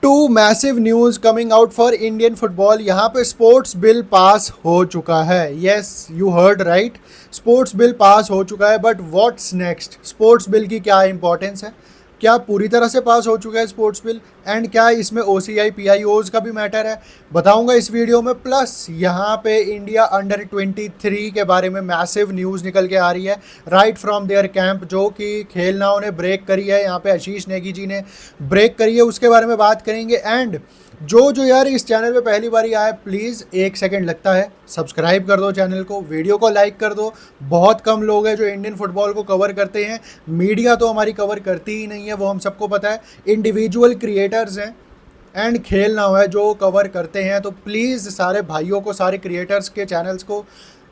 To massive news coming out for Indian football. यहाँ पे sports bill pass हो चुका है। Yes, you heard right, sports bill pass हो चुका है। But what's next? Sports bill की क्या इंपॉर्टेंस है? क्या पूरी तरह से पास हो चुका है स्पोर्ट्स बिल? एंड क्या इसमें OCI PIOs का भी मैटर है? बताऊंगा इस वीडियो में। प्लस यहाँ पे इंडिया अंडर 23 के बारे में मैसिव न्यूज़ निकल के आ रही है राइट फ्रॉम देयर कैंप, जो कि खेलनाओं ने ब्रेक करी है। यहाँ पे आशीष नेगी जी ने ब्रेक करी है, उसके बारे में बात करेंगे। एंड जो यार इस चैनल पे पहली बार आया है, प्लीज़ 1 सेकंड लगता है, सब्सक्राइब कर दो चैनल को, वीडियो को लाइक कर दो। बहुत कम लोग हैं जो इंडियन फुटबॉल को कवर करते हैं। मीडिया तो हमारी कवर करती ही नहीं है, वो हम सबको पता है। इंडिविजुअल क्रिएटर्स हैं एंड खेल ना है जो कवर करते हैं। तो प्लीज़ सारे भाइयों को, सारे क्रिएटर्स के चैनल्स को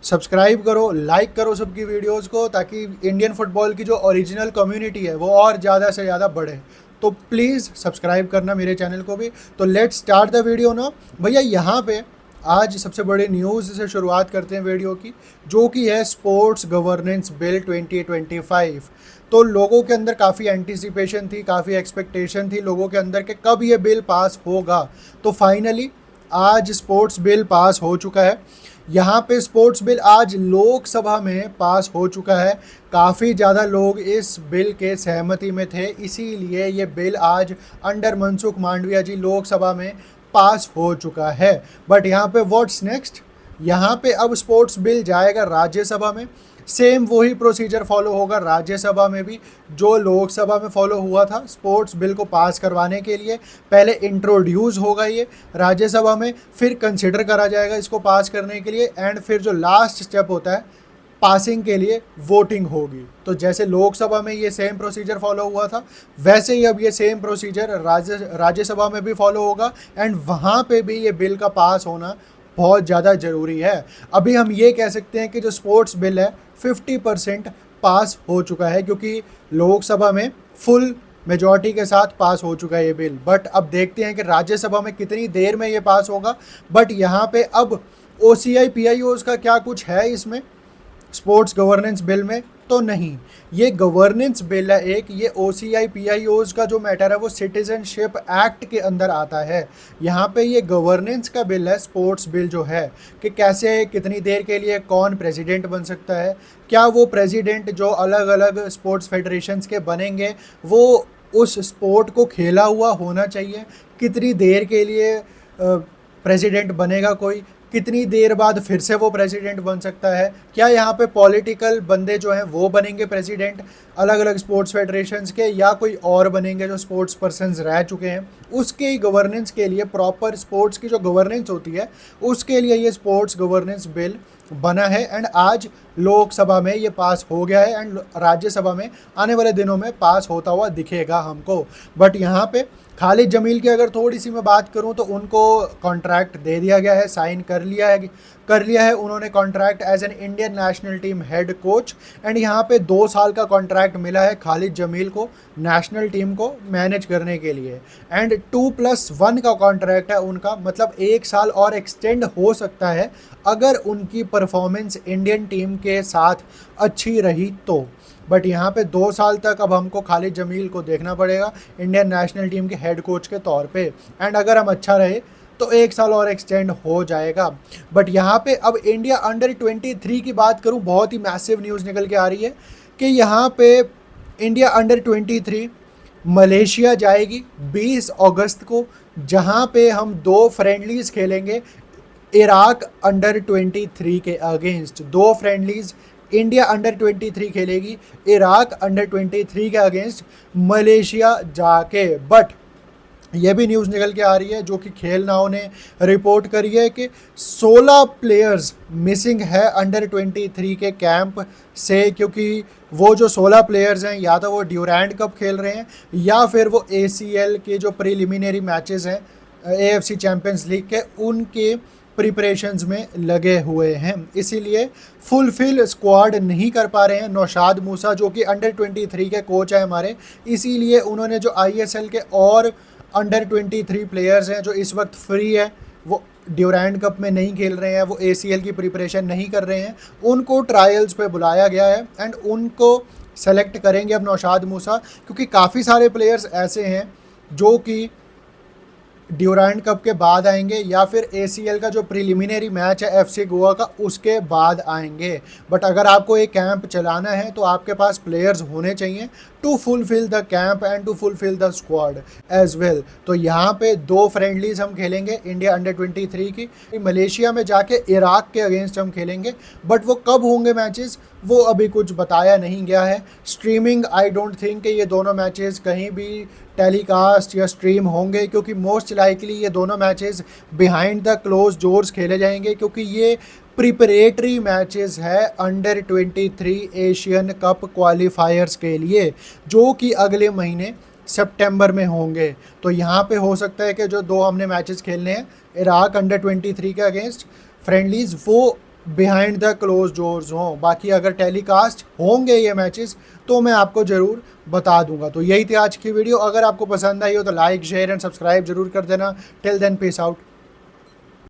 सब्सक्राइब करो, लाइक करो सबकी वीडियोस को, ताकि इंडियन फुटबॉल की जो ओरिजिनल कम्युनिटी है वो और ज़्यादा से ज़्यादा बढ़े। तो प्लीज़ सब्सक्राइब करना मेरे चैनल को भी। तो लेट्स स्टार्ट द वीडियो ना भैया। यहाँ पे आज सबसे बड़े न्यूज़ से शुरुआत करते हैं वीडियो की, जो कि है स्पोर्ट्स गवर्नेंस बिल 2025। तो लोगों के अंदर काफ़ी एंटिसिपेशन थी, काफ़ी एक्सपेक्टेशन थी लोगों के अंदर कि कब ये बिल पास होगा। तो फाइनली आज स्पोर्ट्स बिल पास हो चुका है। यहाँ पे स्पोर्ट्स बिल आज लोकसभा में पास हो चुका है। काफ़ी ज़्यादा लोग इस बिल के सहमति में थे, इसीलिए ये बिल आज अंडर मनसुख मांडविया जी लोकसभा में पास हो चुका है। बट यहाँ पे व्हाट्स नेक्स्ट? यहाँ पे अब स्पोर्ट्स बिल जाएगा राज्यसभा में। सेम वही प्रोसीजर फॉलो होगा राज्यसभा में भी जो लोकसभा में फॉलो हुआ था। स्पोर्ट्स बिल को पास करवाने के लिए पहले इंट्रोड्यूस होगा ये राज्यसभा में, फिर कंसिडर करा जाएगा इसको पास करने के लिए, एंड फिर जो लास्ट स्टेप होता है पासिंग के लिए वोटिंग होगी। तो जैसे लोकसभा में ये सेम प्रोसीजर फॉलो हुआ था, वैसे ही अब ये सेम प्रोसीजर राज्यसभा में भी फॉलो होगा। एंड वहाँ पे भी ये बिल का पास होना बहुत ज़्यादा ज़रूरी है। अभी हम ये कह सकते हैं कि जो स्पोर्ट्स बिल है 50% पास हो चुका है, क्योंकि लोकसभा में फुल मेजॉरिटी के साथ पास हो चुका है ये बिल। बट अब देखते हैं कि राज्यसभा में कितनी देर में ये पास होगा। बट यहाँ पे अब OCI PIOs का क्या कुछ है इसमें स्पोर्ट्स गवर्नेंस बिल में? तो नहीं, ये गवर्नेंस बिल है एक। ये OCI PIOs का जो मैटर है वो सिटीजनशिप एक्ट के अंदर आता है। यहाँ पे ये गवर्नेंस का बिल है स्पोर्ट्स बिल जो है, कि कैसे कितनी देर के लिए कौन प्रेसिडेंट बन सकता है, क्या वो प्रेसिडेंट जो अलग अलग स्पोर्ट्स फेडरेशंस के बनेंगे वो उस स्पोर्ट को खेला हुआ होना चाहिए, कितनी देर के लिए प्रेसिडेंट बनेगा कोई, कितनी देर बाद फिर से वो प्रेसिडेंट बन सकता है, क्या यहाँ पे पॉलिटिकल बंदे जो हैं वो बनेंगे प्रेसिडेंट अलग अलग स्पोर्ट्स फेडरेशंस के, या कोई और बनेंगे जो स्पोर्ट्स पर्सन्स रह चुके हैं। उसके गवर्नेंस के लिए, प्रॉपर स्पोर्ट्स की जो गवर्नेंस होती है उसके लिए ये स्पोर्ट्स गवर्नेंस बिल बना है। एंड आज लोकसभा में ये पास हो गया है एंड राज्यसभा में आने वाले दिनों में पास होता हुआ दिखेगा हमको। बट यहाँ पे खालिद जमील की अगर थोड़ी सी मैं बात करूं तो उनको कॉन्ट्रैक्ट दे दिया गया है, साइन कर लिया है उन्होंने contract as an Indian national team head coach. And यहाँ पे 2 साल का कॉन्ट्रैक्ट मिला है खालिद जमील को नेशनल टीम को मैनेज करने के लिए। एंड 2+1 का कॉन्ट्रैक्ट है उनका, मतलब 1 साल और एक्सटेंड हो सकता है अगर उनकी परफॉर्मेंस इंडियन टीम के साथ अच्छी रही तो। बट यहाँ पे 2 साल तक अब हमको खालिद जमील को देखना पड़ेगा इंडियन नेशनल टीम के हेड कोच के तौर पे। एंड अगर हम अच्छा रहे तो 1 साल और एक्सटेंड हो जाएगा। बट यहाँ पे अब इंडिया अंडर 23 की बात करूँ, बहुत ही मैसिव न्यूज़ निकल के आ रही है कि यहाँ पे इंडिया अंडर 23 मलेशिया जाएगी 20 अगस्त को, जहाँ पे हम 2 फ्रेंडलीज़ खेलेंगे इराक अंडर 23 के अगेंस्ट। 2 फ्रेंडलीज़ इंडिया अंडर 23 खेलेगी इराक अंडर 23 के अगेंस्ट मलेशिया जाके। बट ये भी न्यूज़ निकल के आ रही है जो कि खेल नाउ ने रिपोर्ट करी है कि 16 प्लेयर्स मिसिंग है अंडर 23 के कैंप से, क्योंकि वो जो 16 प्लेयर्स हैं या तो वो ड्यूरेंट कप खेल रहे हैं या फिर वो ACL के जो प्रीलिमिनरी मैचेस हैं AFC चैम्पियंस लीग के, उनके प्रिपरेशंस में लगे हुए हैं, इसीलिए फुलफिल स्क्वाड नहीं कर पा रहे हैं। नौशाद मूसा जो कि अंडर 23 के कोच है हमारे, इसीलिए उन्होंने जो ISL के और अंडर 23 प्लेयर्स हैं जो इस वक्त फ्री है, वो ड्यूरेंट कप में नहीं खेल रहे हैं, वो ACL की प्रिपरेशन नहीं कर रहे हैं, उनको ट्रायल्स पे बुलाया गया है एंड उनको सेलेक्ट करेंगे अब नौशाद मूसा, क्योंकि काफ़ी सारे प्लेयर्स ऐसे हैं जो कि ड्यूरांड कप के बाद आएंगे या फिर एसीएल का जो प्रिलिमिनरी मैच है एफसी गोवा का उसके बाद आएंगे। बट अगर आपको एक कैंप चलाना है तो आपके पास प्लेयर्स होने चाहिए to fulfil the camp and to fulfil the squad as well. तो यहाँ पे 2 फ्रेंडलीज हम खेलेंगे इंडिया अंडर 23 की, मलेशिया में जाके इराक के अगेंस्ट हम खेलेंगे। बट वो कब होंगे मैचेस वो अभी कुछ बताया नहीं गया है। स्ट्रीमिंग आई डोंट थिंक कि ये दोनों मैचेस कहीं भी टेलीकास्ट या स्ट्रीम होंगे, क्योंकि मोस्ट लाइकली ये दोनों matches behind the close doors खेले जाएंगे, क्योंकि ये प्रिपरेटरी मैचेस है अंडर 23 एशियन कप क्वालिफायर्स के लिए, जो कि अगले महीने सितंबर में होंगे। तो यहाँ पे हो सकता है कि जो 2 हमने मैचेस खेलने हैं इराक अंडर 23 के अगेंस्ट फ्रेंडलीज, वो बिहाइंड द क्लोज डोर्स हों। बाकी अगर टेलीकास्ट होंगे ये मैचेस तो मैं आपको ज़रूर बता दूंगा। तो यही थी आज की वीडियो। अगर आपको पसंद आई हो तो लाइक शेयर एंड सब्सक्राइब जरूर कर देना। Till then peace out.